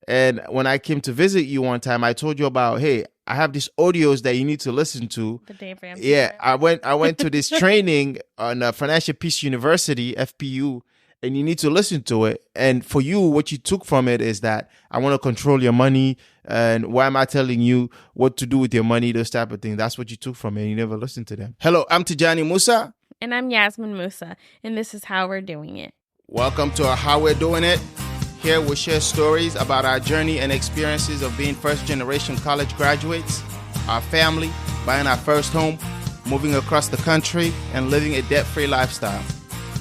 And when I came to visit you one time, I told you about, hey, I have these audios that you need to listen to. The Dave Ramsey. Yeah, I went to this training on Financial Peace University, FPU, and you need to listen to it. And for you, what you took from it is that I want to control your money. And why am I telling you what to do with your money? Those type of things. That's what you took from it. You never listened to them. Hello, I'm Tijani Musa. And I'm Yasmin Musa. And this is How We're Doing It. Welcome to How We're Doing It. Here we'll share stories about our journey and experiences of being first-generation college graduates, our family, buying our first home, moving across the country, and living a debt-free lifestyle.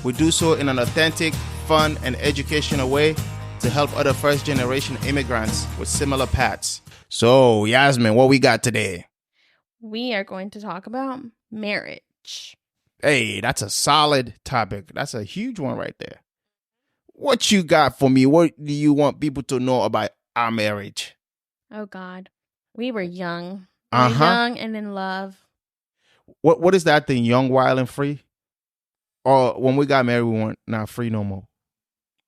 We do so in an authentic, fun, and educational way to help other first-generation immigrants with similar paths. So, Yasmin, what we got today? We are going to talk about marriage. Hey, that's a solid topic. That's a huge one right there. What you got for me? What do you want people to know about our marriage? Oh, God. We were young. We were young and in love. What is that thing? Young, wild, and free? Or when we got married, we weren't not free no more?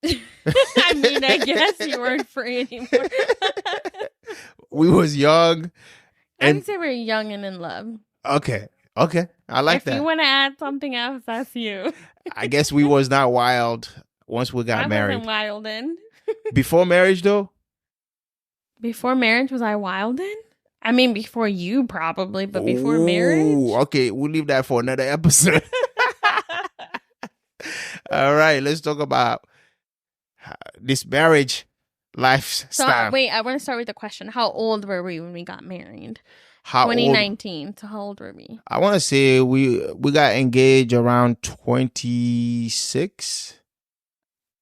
I mean, I guess you weren't free anymore. We was young. I would say we're young and in love. Okay. I like that. If you want to add something else, that's you. I guess we was not wild once we got married. I wasn't wildin'. Before marriage, though? Before marriage, was I wildin'? I mean, before you probably, but before marriage? Okay, we'll leave that for another episode. All right, let's talk about this marriage lifestyle. So, wait, I want to start with the question. How old were we when we got married? How 2019. Old? So how old were we? I want to say we got engaged around 26.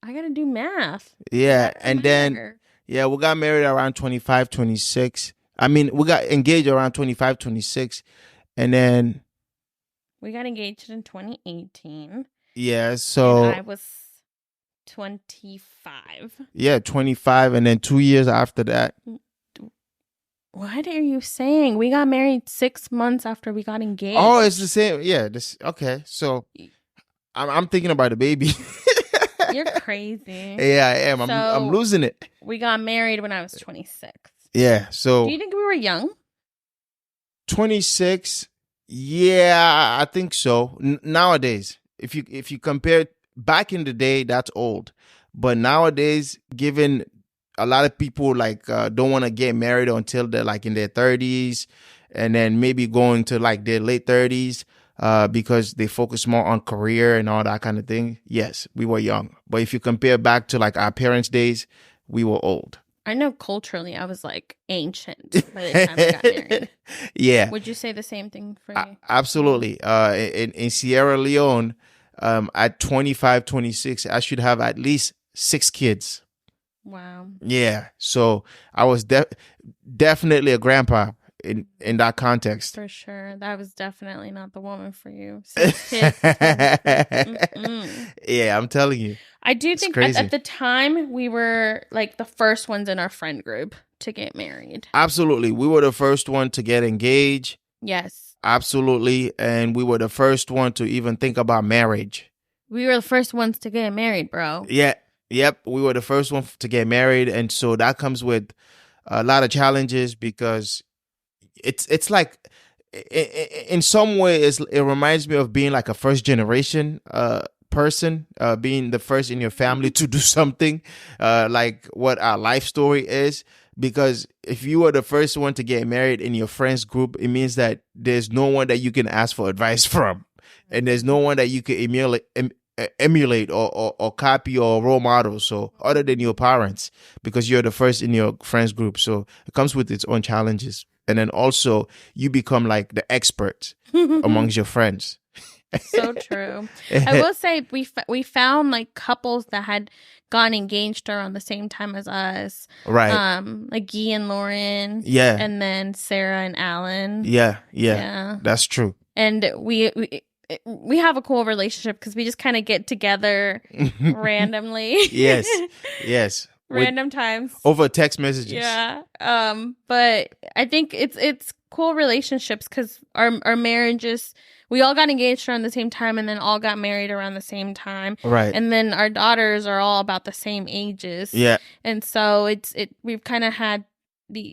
I got to do math. Yeah, and then, we got married around 25, 26. I mean, we got engaged around 25, 26. And then... we got engaged in 2018. Yeah, so... and I was 25. Yeah, 25. And then 2 years after that... What are you saying? We got married 6 months after we got engaged. Oh, it's the same. Yeah. Okay. So I'm thinking about the baby. You're crazy. Yeah, I am. I'm losing it. We got married when I was 26. Yeah. So do you think we were young? 26. Yeah, I think so. Nowadays, if you compare back in the day, that's old. But nowadays, given a lot of people don't want to get married until they're like in their 30s and then maybe going to like their late 30s because they focus more on career and all that kind of thing. Yes, we were young. But if you compare back to like our parents' days, we were old. I know culturally I was like ancient by the time we got married. Yeah. Would you say the same thing for you? Absolutely. In Sierra Leone, at 25, 26, I should have at least 6 kids. Wow. Yeah. So I was definitely a grandpa in that context. For sure. That was definitely not the woman for you. Yeah, I'm telling you. I do think at the time we were like the first ones in our friend group to get married. Absolutely. We were the first one to get engaged. Yes. Absolutely. And we were the first one to even think about marriage. We were the first ones to get married, bro. Yeah. Yep, we were the first one to get married, and so that comes with a lot of challenges because it's like in some ways it reminds me of being like a first generation person, being the first in your family to do something like what our life story is. Because if you were the first one to get married in your friends group, it means that there's no one that you can ask for advice from, and there's no one that you can emulate or copy or role model, so other than your parents, because you're the first in your friends group. So it comes with its own challenges, and then also you become like the expert amongst your friends. So true. I will say we found like couples that had gotten engaged around the same time as us, right? Like Guy and Lauren, yeah, and then Sarah and Alan. Yeah, that's true. And we have a cool relationship because we just kind of get together randomly. Yes. Random times. Over text messages. Yeah. But I think it's cool relationships because our marriages, we all got engaged around the same time and then all got married around the same time. Right. And then our daughters are all about the same ages. Yeah. And so we've kind of had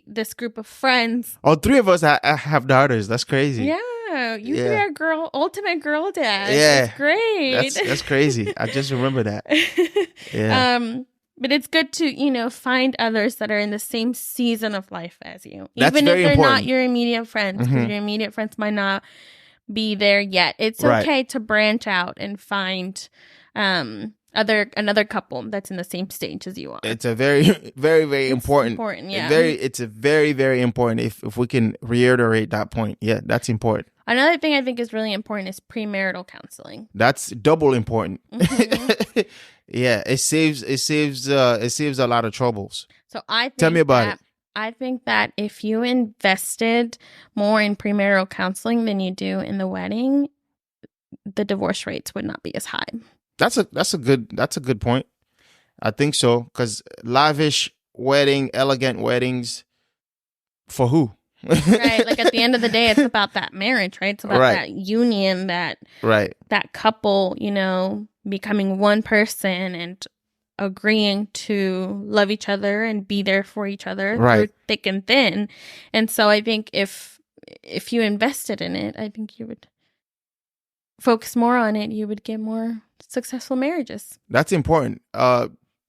this group of friends. All three of us have daughters. That's crazy. Yeah. You three are ultimate girl dads. Yeah. It's great. That's crazy. I just remember that. Yeah. But it's good to, find others that are in the same season of life as you. That's Even very if they're important. not your immediate friends, because your immediate friends might not be there yet. It's okay to branch out and find another couple that's in the same stage as you are. It's a very, very, very important. Yeah. It's a very, very important. If we can reiterate that point, yeah, that's important. Another thing I think is really important is premarital counseling. That's double important. Yeah, it saves a lot of troubles. So tell me about it. I think that if you invested more in premarital counseling than you do in the wedding, the divorce rates would not be as high. That's a good point. I think so, because lavish wedding, elegant weddings, for who? Right, like at the end of the day, it's about that marriage, right? It's about that union, that couple, becoming one person and agreeing to love each other and be there for each other through thick and thin. And so I think if you invested in it, I think you would focus more on it. You would get more successful marriages. That's important.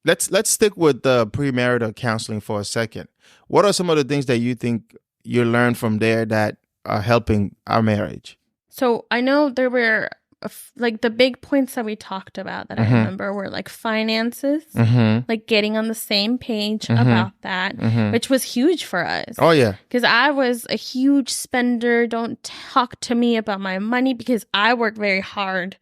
Let's stick with the premarital counseling for a second. What are some of the things that you think you learned from there that are helping our marriage? So I know there were like the big points that we talked about that I remember were like finances, like getting on the same page about that, which was huge for us. Oh, yeah. Because I was a huge spender. Don't talk to me about my money because I work very hard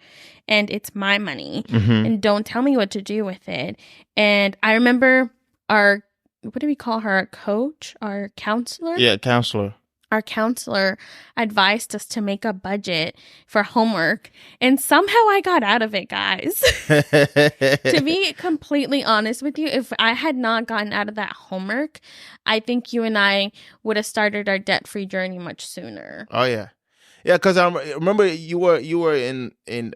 and it's my money. And don't tell me what to do with it. And I remember what do we call her? Our coach? Our counselor? Yeah, counselor. Our counselor advised us to make a budget for homework. And somehow I got out of it, guys. To be completely honest with you, if I had not gotten out of that homework, I think you and I would have started our debt-free journey much sooner. Oh, yeah. Yeah, because I remember you were in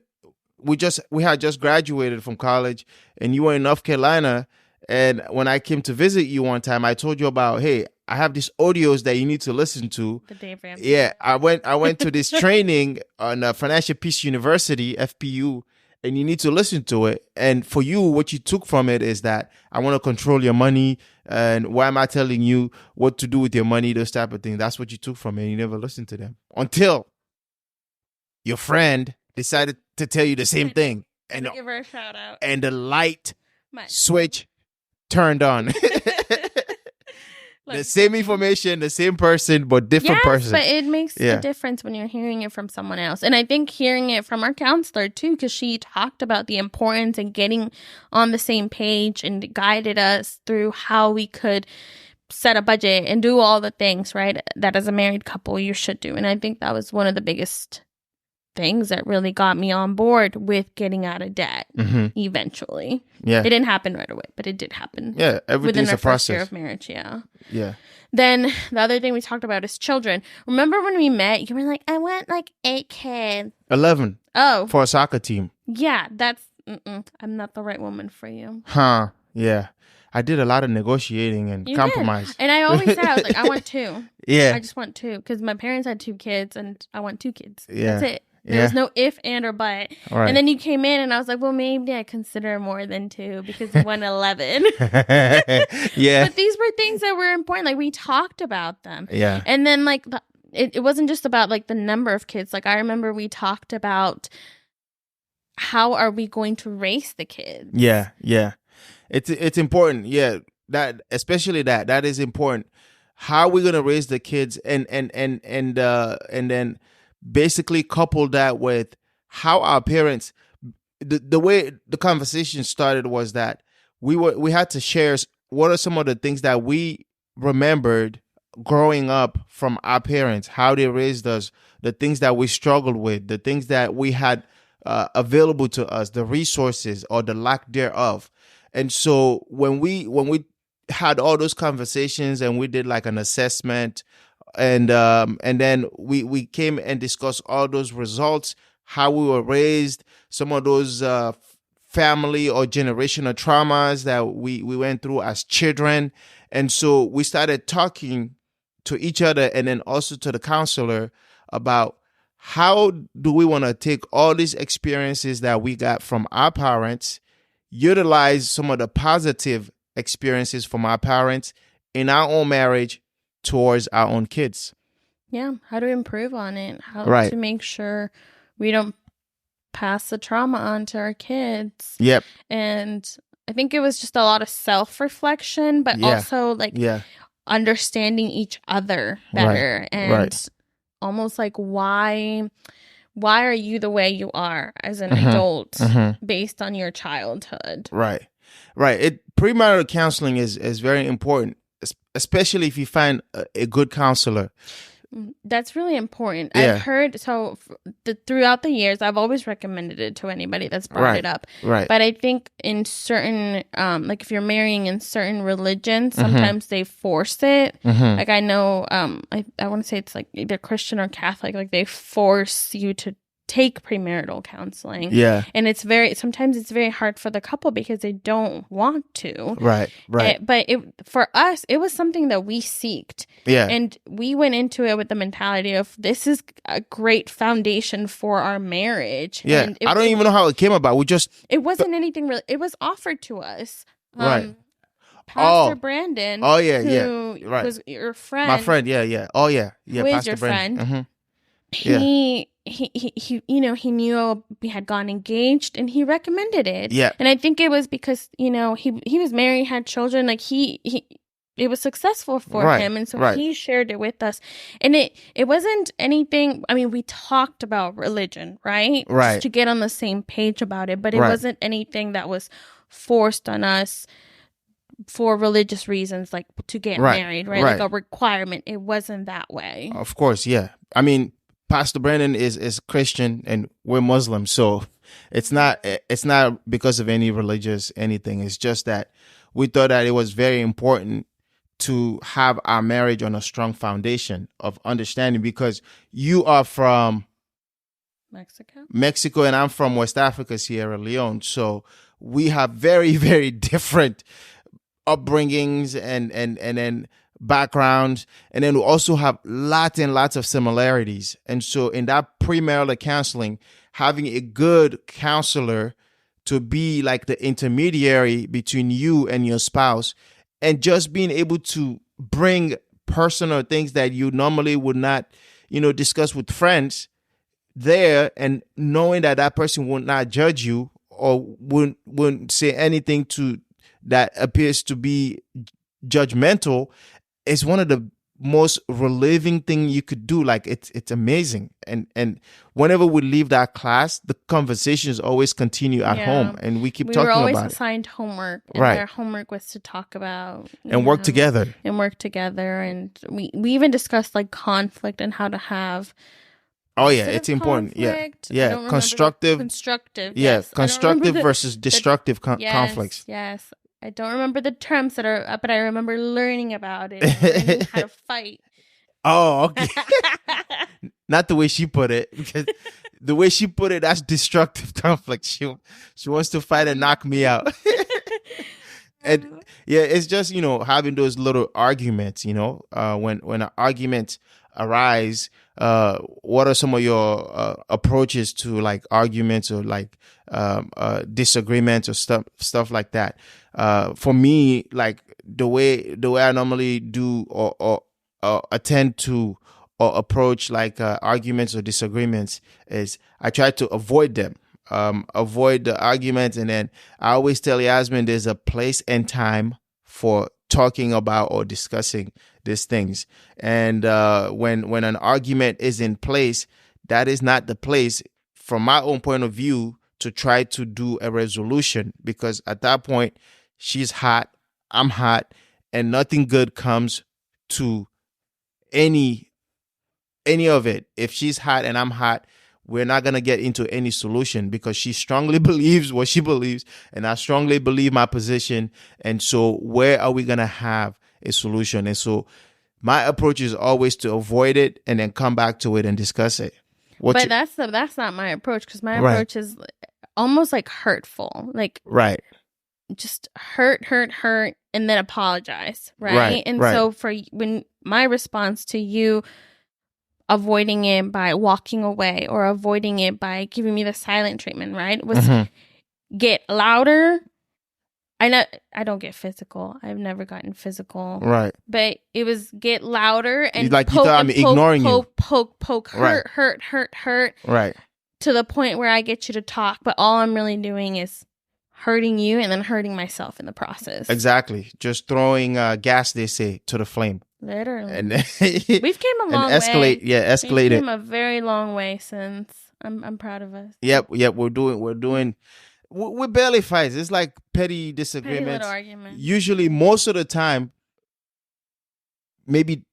we had just graduated from college and you were in North Carolina. And when I came to visit you one time, I told you about, hey, I have these audios that you need to listen to. The Dave Ramsey. Yeah, I went to this training on Financial Peace University, FPU, and you need to listen to it. And for you, what you took from it is that I want to control your money. And why am I telling you what to do with your money? Those type of things. That's what you took from it. You never listened to them until your friend decided to tell you the same thing. And give her a shout out. And the light switch turned on. The same information, the same person, but different person. But it makes a difference when you're hearing it from someone else. And I think hearing it from our counselor too, because she talked about the importance and getting on the same page and guided us through how we could set a budget and do all the things, right, that as a married couple you should do. And I think that was one of the biggest things that really got me on board with getting out of debt eventually. Yeah. It didn't happen right away, but it did happen. Yeah, everything's a process. Within our first year of marriage, yeah. Yeah. Then the other thing we talked about is children. Remember when we met, you were like, I want like 8 kids. 11. Oh. For a soccer team. Yeah, I'm not the right woman for you. Huh, yeah. I did a lot of negotiating and compromise. And I always said, I was like, I want 2. Yeah. I just want 2 because my parents had 2 kids and I want 2 kids. Yeah. That's it. There was no if, and, or but. Right. And then you came in and I was like, well, maybe I consider more than 2 because you want 11. Yeah. But these were things that were important. Like we talked about them. Yeah. And then like it wasn't just about like the number of kids. Like I remember we talked about how are we going to raise the kids? Yeah. Yeah. It's important. Yeah. That especially that is important. How are we going to raise the kids and then basically couple that with how our parents, the way the conversation started was that we had to share what are some of the things that we remembered growing up from our parents, how they raised us, the things that we struggled with, the things that we had available to us, the resources or the lack thereof. And so when we had all those conversations and we did like an assessment and then we came and discussed all those results, how we were raised, some of those family or generational traumas that we went through as children. And so we started talking to each other and then also to the counselor about how do we want to take all these experiences that we got from our parents, utilize some of the positive experiences from our parents in our own marriage towards our own kids. Yeah, how to improve on it, how Right. to make sure we don't pass the trauma on to our kids. Yep. And I think it was just a lot of self-reflection, but Yeah. also like Yeah. understanding each other better and Right. almost like why are you the way you are as an Mhm. adult Mhm. based on your childhood. Right. Premarital counseling is very important, especially if you find a good counselor. That's really important. Yeah. I've heard, so throughout the years, I've always recommended it to anybody that's brought Right. it up. Right. But I think in certain, like if you're marrying in certain religions, sometimes they force it. Mhm. Like I know, I want to say it's like either Christian or Catholic, like they force you to take premarital counseling. Yeah. And sometimes it's very hard for the couple because they don't want to. Right. Right. But for us, it was something that we seeked. Yeah. And we went into it with the mentality of this is a great foundation for our marriage. Yeah. And I don't even know how it came about. We just it wasn't anything really. It was offered to us. Right. Pastor Oh. Brandon. Oh, yeah, who yeah. Right. was your friend. my friend. Yeah. Yeah. Oh yeah. Yeah. Who is Pastor your Brandon. friend? Yeah. He he knew we had gone engaged and he recommended it. Yeah. And I think it was because, he was married, had children, like it was successful for Right, him. And so right. he shared it with us. And it wasn't anything, I mean, we talked about religion, right? Right. Just to get on the same page about it. But it Right. wasn't anything that was forced on us for religious reasons, like to get Right, married, right? right. Like a requirement. It wasn't that way. Of course. Yeah. I mean, Pastor Brandon is Christian and we're Muslim, so it's not because of any religious anything. It's just that we thought that it was very important to have our marriage on a strong foundation of understanding, because you are from Mexico and I'm from West Africa, Sierra Leone. So we have very, very different upbringings and then backgrounds, and then we also have lots and lots of similarities. And so in that premarital counseling, having a good counselor to be like the intermediary between you and your spouse, and just being able to bring personal things that you normally would not, discuss with friends there, and knowing that that person would not judge you or wouldn't say anything to that appears to be judgmental, is one of the most relieving thing you could do. Like it's amazing. And whenever we leave that class, the conversations always continue at home, and we keep talking were always about assigned homework, and Right. their homework was to talk about and work together. and work together. And we even discussed like conflict and how to have. Oh yeah, instead it's of important. conflict, I don't Yeah. remember Constructive. constructive. Yeah. Yes. I don't remember Constructive the- versus destructive Yes, conflicts. Yes. I don't remember the terms that are, but I remember learning about it and learning how to fight. Oh, okay. Not the way she put it, because the way she put it, that's destructive conflict. She wants to fight and knock me out. And yeah, it's just, having those little arguments, when an argument arise, what are some of your approaches to like arguments or like disagreements or stuff like that? For me, like the way I normally do or attend to or approach like arguments or disagreements is I try to avoid them. Avoid the arguments, and then I always tell Yasmin there's a place and time for talking about or discussing these things. And when an argument is in place, that is not the place, from my own point of view, to try to do a resolution, because at that point she's hot, I'm hot, and nothing good comes to any of it. If she's hot and I'm hot, we're not going to get into any solution, because she strongly believes what she believes and I strongly believe my position. And so where are we going to have a solution? And so my approach is always to avoid it and then come back to it and discuss it. But that's not my approach, because my Right. approach is almost like hurtful, like Right. just hurt, and then apologize, right? Right, And right. so when my response to you avoiding it by walking away or avoiding it by giving me the silent treatment, right, was get louder. I know I don't get physical. I've never gotten physical. Right. But it was get louder and Like poke, you thought I'm ignoring you. Poke, hurt. Right. To the point where I get you to talk, but all I'm really doing is hurting you and then hurting myself in the process. Exactly. Just throwing gas, they say, to the flame. Literally. And we've came a long escalate. way. Yeah, escalate We've it. came a very long way since. I'm proud of us. Yep. We're doing. We barely fight. It's like petty disagreements. Petty little arguments. Usually, most of the time, maybe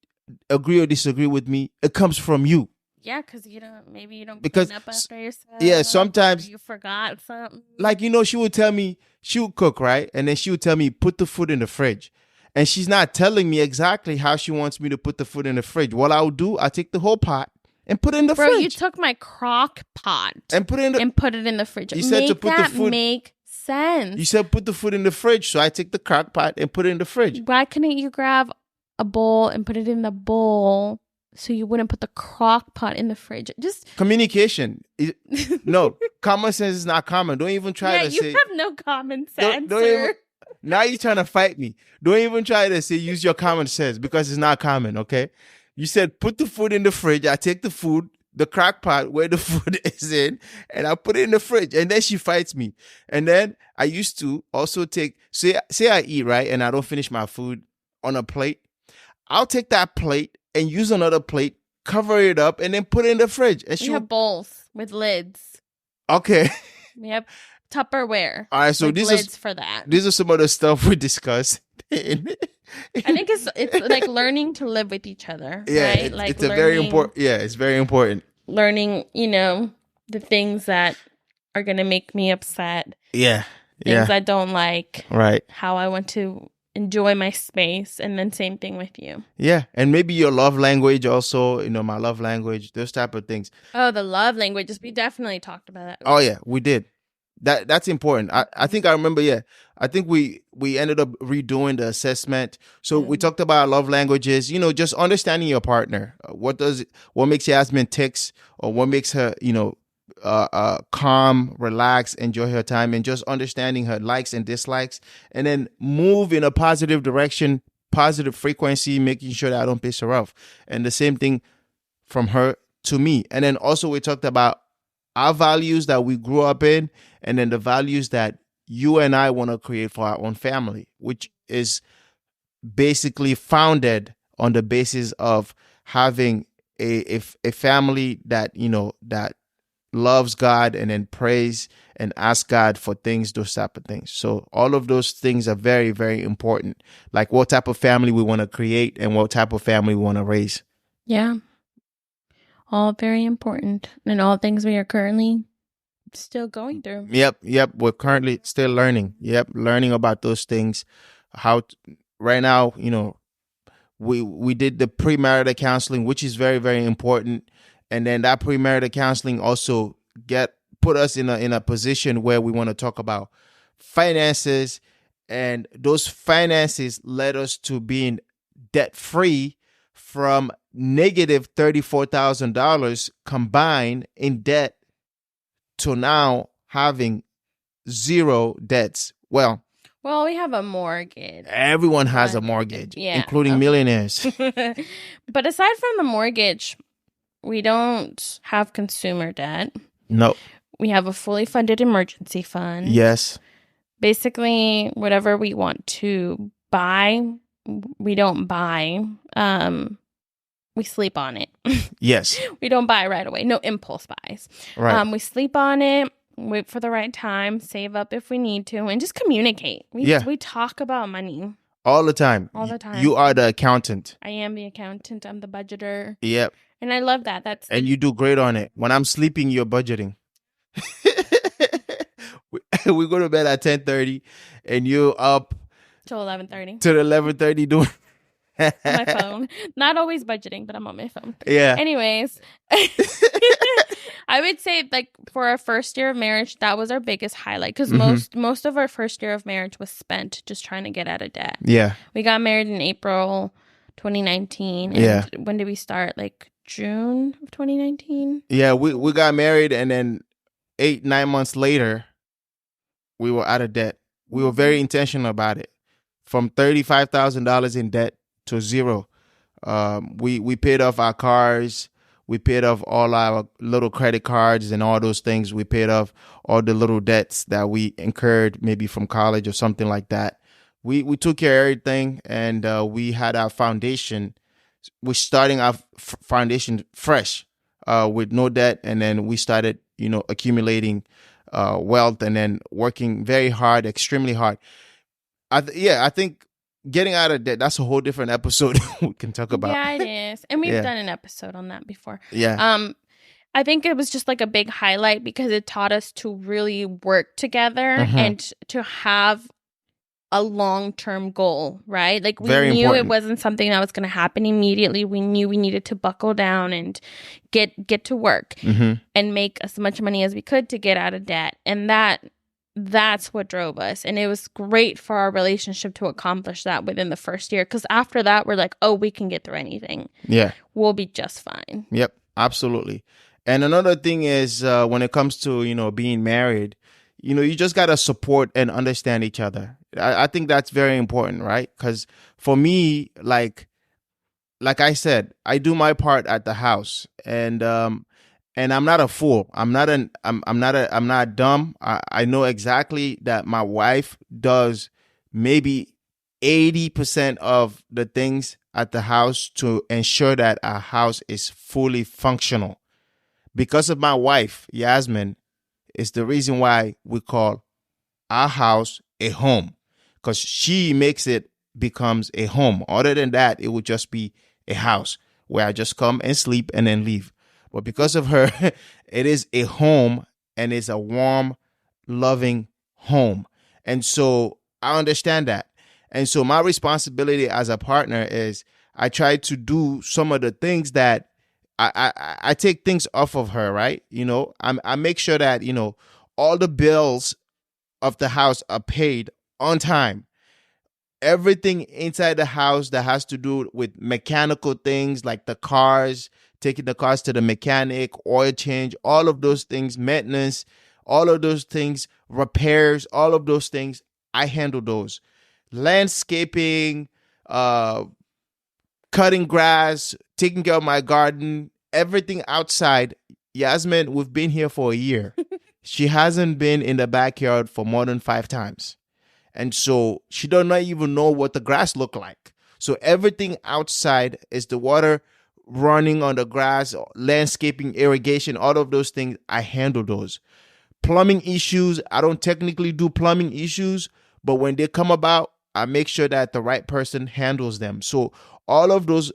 agree or disagree with me, it comes from you. Yeah, because you don't Because clean up after yourself. yeah, sometimes you forgot something. Like, she would tell me, she would cook, right? And then she would tell me, put the food in the fridge. And she's not telling me exactly how she wants me to put the food in the fridge. What I'll do, I take the whole pot and put it in the fridge. Bro, you took my crock pot and put it in the fridge. You said to put the food. Make sense. You said put the food in the fridge, so I take the crock pot and put it in the fridge. Why couldn't you grab a bowl and put it in the bowl so you wouldn't put the crock pot in the fridge? Just communication. No, common sense is not common. Don't even try to say. You have no common sense. Don't even, now you're trying to fight me. Don't even try to say use your common sense, because it's not common, okay? You said put the food in the fridge. I take the food, the crock pot where the food is in, and I put it in the fridge. And then she fights me. And then I used to also take, say I eat, right? And I don't finish my food on a plate. I'll take that plate and use another plate, cover it up, and then put it in the fridge. And we have bowls with lids. Okay. We have Tupperware. All right, so these lids for that. These are some of the stuff we discussed. I think it's like learning to live with each other. Yeah, right? it's a very important. Yeah, it's very important. Learning, the things that are gonna make me upset. Yeah, things I don't like. Right. How I want to enjoy my space, and then same thing with you. Yeah, and maybe your love language also. My love language, those type of things. Oh, the love languages. We definitely talked about that. Oh yeah, we did. That's important. I think I remember. Yeah, I think we ended up redoing the assessment. So we talked about love languages. Just understanding your partner. What makes Yasmin ticks, or what makes her calm, relax, enjoy her time, and just understanding her likes and dislikes, and then move in a positive direction, positive frequency, making sure that I don't piss her off. And the same thing from her to me. And then also we talked about our values that we grew up in, and then the values that you and I want to create for our own family, which is basically founded on the basis of having a family that, that loves God and then prays and asks God for things, those type of things. So all of those things are very, very important. Like what type of family we want to create and what type of family we want to raise. Yeah. All very important, and all things we are currently still going through. Yep. We're currently still learning. Yep. Learning about those things. Right now, we did the premarital counseling, which is very, very important. And then that premarital counseling also put us in a position where we want to talk about finances, and those finances led us to being debt free from negative $34,000 combined in debt to now having zero debts. Well, we have a mortgage. Everyone has a mortgage, including millionaires. But aside from the mortgage, we don't have consumer debt. No. We have a fully funded emergency fund. Yes. Basically, whatever we want to buy, we don't buy. We sleep on it. Yes. We don't buy right away. No impulse buys. Right. We sleep on it, wait for the right time, save up if we need to, and just communicate. We talk about money. All the time. All the time. You are the accountant. I am the accountant. I'm the budgeter. Yep. And I love that. And you do great on it. When I'm sleeping, you're budgeting. We go to bed at 10:30 and you're up till 11:30. Till 11:30 doing On my phone. Not always budgeting, but I'm on my phone. Yeah. Anyways, I would say like for our first year of marriage, that was our biggest highlight because most of our first year of marriage was spent just trying to get out of debt. Yeah. We got married in April 2019. And Yeah. when did we start? Like June of 2019? Yeah, we got married, and then 8-9 months later, we were out of debt. We were very intentional about it. From $35,000 in debt to zero. We paid off our cars. We paid off all our little credit cards and all those things. We paid off all the little debts that we incurred, maybe from college or something like that. We took care of everything, and we had our foundation. We're starting our foundation fresh, with no debt, and then we started, accumulating wealth, and then working very hard, extremely hard. I think getting out of debt, that's a whole different episode we can talk about. Yeah, it is. And we've done an episode on that before. Yeah. I think it was just like a big highlight because it taught us to really work together and to have a long-term goal, right? Like we Very knew important. it wasn't something that was going to happen immediately. We knew we needed to buckle down and get to work and make as much money as we could to get out of debt. And that's what drove us. And it was great for our relationship to accomplish that within the first year. Because after that, we're like, oh, we can get through anything. Yeah. We'll be just fine. Yep. Absolutely. And another thing is, when it comes to, being married, you just got to support and understand each other. I think that's very important, right? Because for me, like I said, I do my part at the house, and I'm not a fool. I'm not dumb. I know exactly that my wife does maybe 80% of the things at the house to ensure that our house is fully functional. Because of my wife, Yasmin, is the reason why we call our house a home, because she makes it becomes a home. Other than that, it would just be a house where I just come and sleep and then leave. But because of her, it is a home, and it's a warm, loving home. And so I understand that. And so my responsibility as a partner is I try to do some of the things that I take things off of her, right? I make sure that, all the bills of the house are paid on time. Everything inside the house that has to do with mechanical things like the cars, taking the cars to the mechanic, oil change, all of those things, maintenance, all of those things, repairs, all of those things, I handle those. Landscaping, cutting grass, taking care of my garden, everything outside. Yasmin, we've been here for a year. She hasn't been in the backyard for more than 5 times. And so she does not even know what the grass look like. So everything outside is the water running on the grass, landscaping, irrigation, all of those things, I handle those. Plumbing issues, I don't technically do plumbing issues, but when they come about, I make sure that the right person handles them. So all of those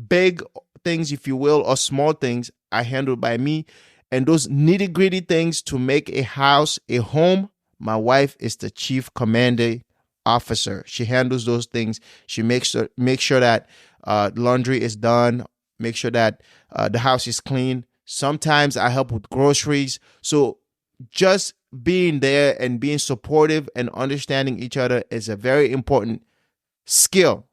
big things, if you will, or small things, are handled by me. And those nitty-gritty things to make a house a home, my wife is the chief commanding officer. She handles those things. She makes sure that laundry is done, make sure that the house is clean. Sometimes I help with groceries. So just being there and being supportive and understanding each other is a very important skill.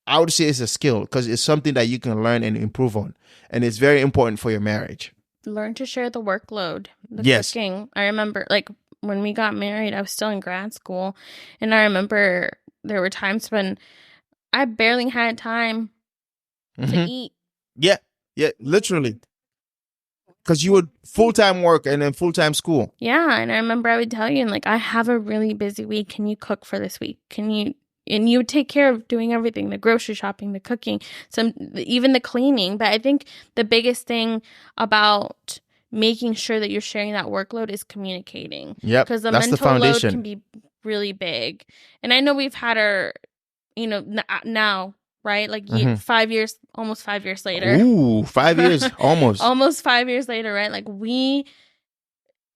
I would say it's a skill because it's something that you can learn and improve on. And it's very important for your marriage. Learn to share the workload. The Yes. cooking. I remember when we got married, I was still in grad school. And I remember there were times when I barely had time to eat. Yeah, literally. Because you would full-time work and then full-time school. Yeah, and I remember I would tell you, I have a really busy week. Can you cook for this week? And you would take care of doing everything, the grocery shopping, the cooking, even the cleaning. But I think the biggest thing about making sure that you're sharing that workload is communicating. Yep, because the that's the mental load foundation. can be really big. And I know we've had our, now, right? Almost 5 years later. Ooh, 5 years, almost. Almost 5 years later, right?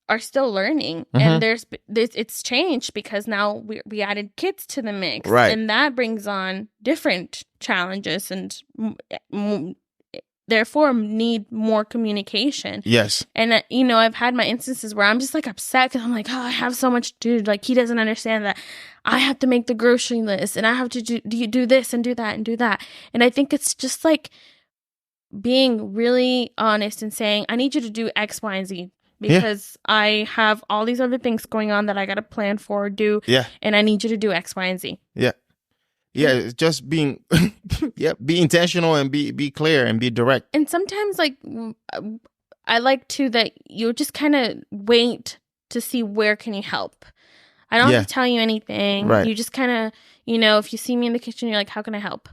are still learning, and there's it's changed because now we added kids to the mix, Right. and that brings on different challenges and therefore need more communication. Yes. And you know, I've had my instances where I'm just like upset because I'm like, oh, I have so much to do. Like, he doesn't understand that I have to make the grocery list and I have to do this and do that and do that. And I think it's just like being really honest and saying, I need you to do X, Y, and Z because I have all these other things going on that I got to plan for or do. Yeah. And I need you to do X, Y, and Z. Yeah. Yeah, it's just being, be intentional and be clear and be direct. And sometimes, like, I like to that you just kind of wait to see where can you help. I don't have to tell you anything. Right. You just kind of, you know, if you see me in the kitchen, you're like, how can I help?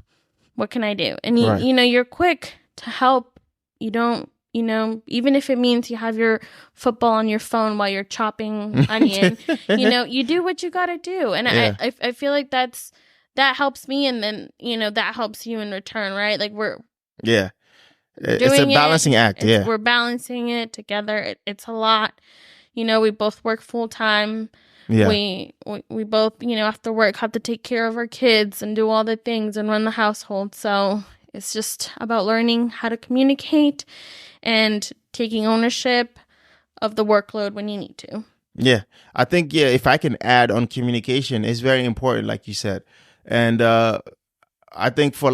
What can I do? And you know, you're quick to help. You don't, you know, even if it means you have your football on your phone while you're chopping onion, you know, you do what you got to do. And I feel like that helps me, and then, you know, that helps you in return, right? Like it's a balancing act. We're balancing it together. It's a lot. You know, we both work full time. Yeah. We both, you know, after work have to take care of our kids and do all the things and run the household. So it's just about learning how to communicate and taking ownership of the workload when you need to. Yeah, I think, if I can add on communication, it's very important, like you said. And I think for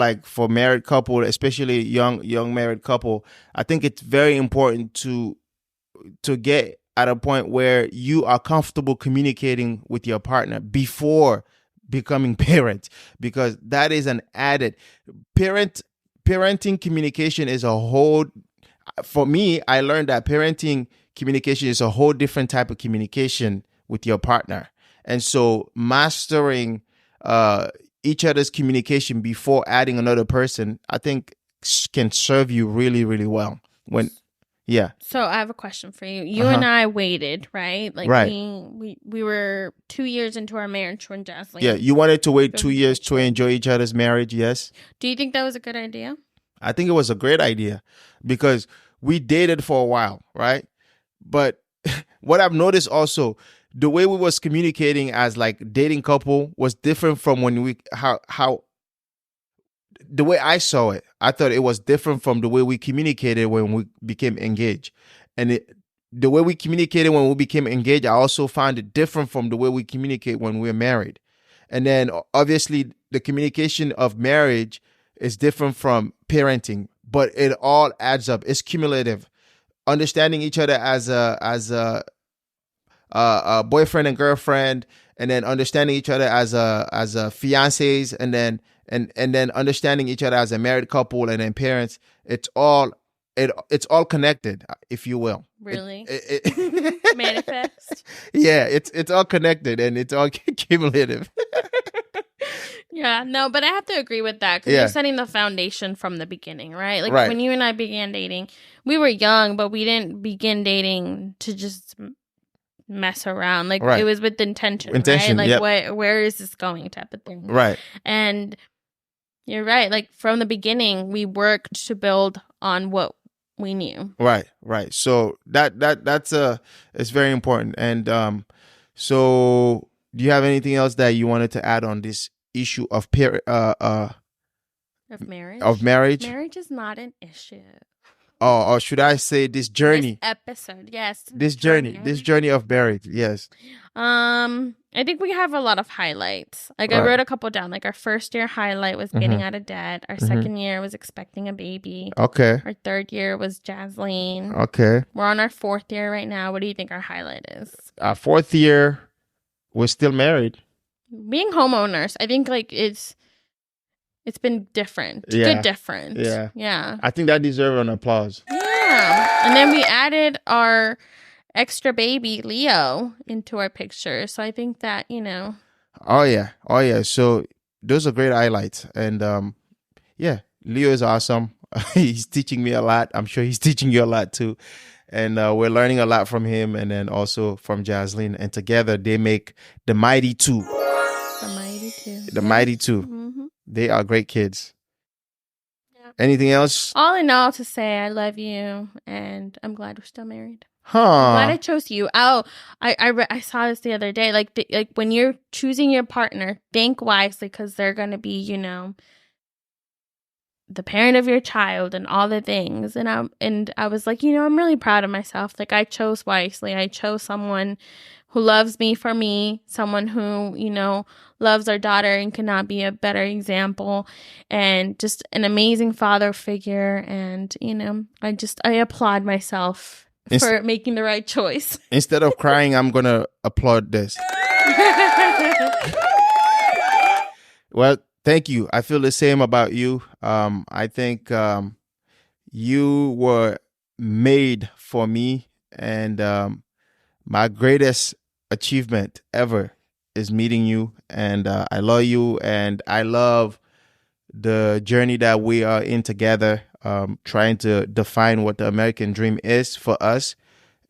married couple, especially young married couple, I think it's very important to get at a point where you are comfortable communicating with your partner before becoming parents, because that is an added parenting communication is a whole. For me, I learned that parenting communication is a whole different type of communication with your partner, and so mastering each other's communication before adding another person, I think, can serve you really, really well. So I have a question for you. You and I waited, right? Like, right. We were 2 years into our marriage when Jocelyn. Yeah, you wanted to wait 2 years to enjoy each other's marriage, yes? Do you think that was a good idea? I think it was a great idea because we dated for a while, right? But what I've noticed also, the way we was communicating as like dating couple was different from when how the way I saw it. I thought it was different from the way we communicated when we became engaged. And the way we communicated when we became engaged, I also found it different from the way we communicate when we're married. And then obviously the communication of marriage is different from parenting, but it all adds up. It's cumulative. Understanding each other as a boyfriend and girlfriend, and then understanding each other as a fiancés, and then understanding each other as a married couple, and then parents. It's all connected, if you will. Really? Manifest? Yeah, it's all connected and it's all cumulative. Yeah, no, but I have to agree with that because you're setting the foundation from the beginning, right? Like when you and I began dating, we were young, but we didn't begin dating to just mess around. Like it was with intention, right? Like where is this going type of thing. Right. And you're right. Like from the beginning, we worked to build on what we knew. Right. So that's it's very important. And so do you have anything else that you wanted to add on this issue of marriage? Of marriage? Marriage is not an issue. Or should I say this journey? This episode, yes. This journey of marriage, yes. I think we have a lot of highlights. Like I wrote a couple down. Like our first year highlight was getting out of debt. Our second year was expecting a baby. Okay. Our third year was Jasleen. Okay. We're on our fourth year right now. What do you think our highlight is? Our fourth year, we're still married. Being homeowners, I think like it's been different. Yeah. Good different. Yeah. I think that deserves an applause. Yeah. And then we added our extra baby, Leo, into our picture. So I think that, you know. Oh, yeah. So those are great highlights. And Leo is awesome. He's teaching me a lot. I'm sure he's teaching you a lot too. And we're learning a lot from him and then also from Jasleen. And together they make the Mighty Two. The Mighty Two. Mm-hmm. They are great kids. Yeah. Anything else? All in all, to say I love you and I'm glad we're still married. I'm glad Huh. I chose you. Oh, I saw this the other day. Like when you're choosing your partner, think wisely because they're gonna be, the parent of your child and all the things. And I was like, I'm really proud of myself. Like I chose wisely. I chose someone who loves me for me, someone who, loves our daughter and cannot be a better example, and just an amazing father figure. And, I applaud myself for making the right choice. Instead of crying, I'm going to applaud this. Well, thank you. I feel the same about you. I think you were made for me, and my greatest achievement ever is meeting you. And I love you, and I love the journey that we are in together, trying to define what the American dream is for us.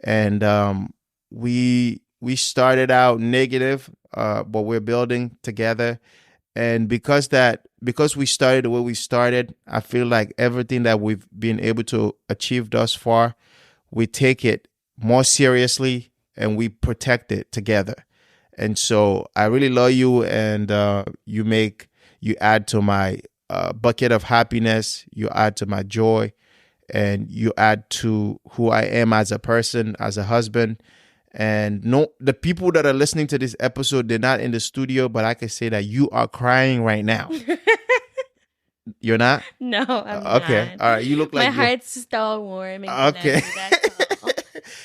And we started out negative, but we're building together. And because we started the way we started, I feel like everything that we've been able to achieve thus far, we take it more seriously and we protect it together. And so I really love you, and you add to my bucket of happiness, you add to my joy, and you add to who I am as a person, as a husband. And no, the people that are listening to this episode, they're not in the studio, but I can say that you are crying right now. You're not? No, I'm okay. not. All right. You look like my heart's still warm. And okay. That's all.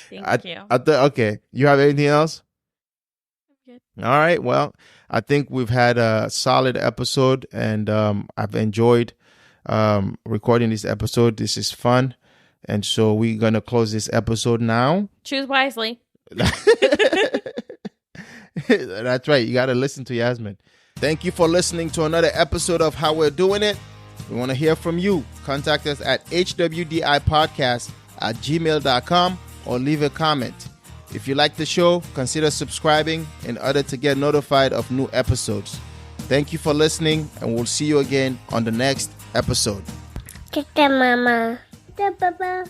Thank you. Okay. You have anything else? Good. All right. Well, I think we've had a solid episode, and I've enjoyed recording this episode. This is fun. And so we're going to close this episode now. Choose wisely. That's right. You got to listen to Yasmin. Thank you for listening to another episode of How We're Doing It. We want to hear from you. Contact us at hwdipodcast@gmail.com or leave a comment. If you like the show, consider subscribing in order to get notified of new episodes. Thank you for listening, and we'll see you again on the next episode. Mama. Bye-bye.